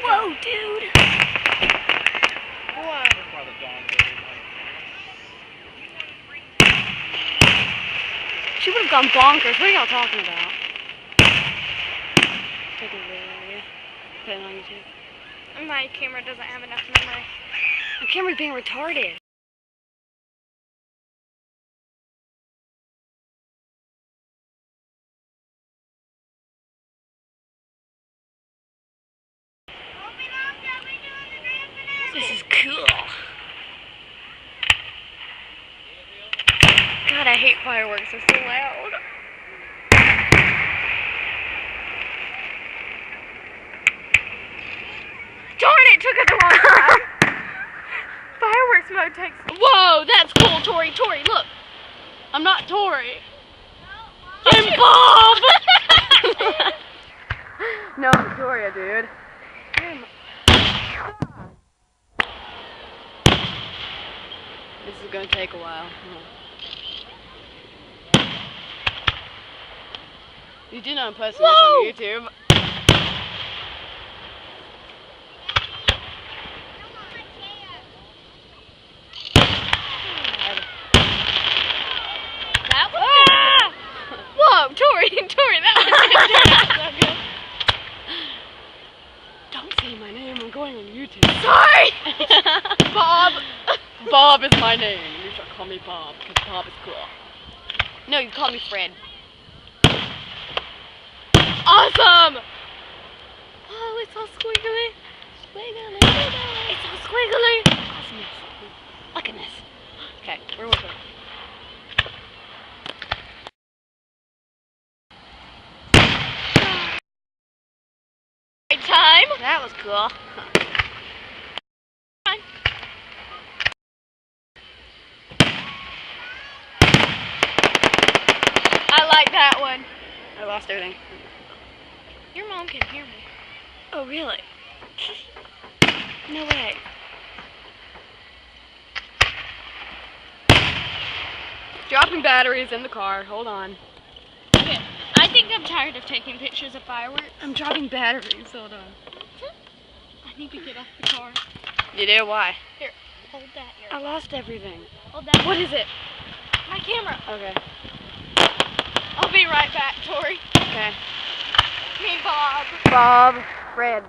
Whoa, dude! What? She would have gone bonkers. What are y'all talking about? Take a video. Put it on YouTube. My camera doesn't have enough memory. My camera's being retarded. This is cool. God, I hate fireworks. They're so loud. Darn it, took it the wrong time. Fireworks mode takes. Whoa, that's cool, Tori. Tori, look. I'm not Tori. I'm Bob. No, Victoria, dude. This is gonna take a while. You did not post this on YouTube. That was Whoa, Tori, that was so good. Don't say my name. I'm going on YouTube. Sorry! Bob. Bob is my name. You should call me Bob, because Bob is cool. No, you call me Fred. Awesome! Oh, it's all squiggly. Squiggly. It's all squiggly. Awesomeness. Look at this. Okay, we're working. Right time. That was cool. I like that one. I lost everything. Your mom can hear me. Oh, really? No way. Dropping batteries in the car. Hold on. Okay. I think I'm tired of taking pictures of fireworks. I'm dropping batteries. Hold on. I need to get off the car. You do? Why? Here, hold that here. I lost everything. Hold that. What is it? My camera. Okay. I'll be right back, Tori. Okay. Me, Bob. Bob, Fred.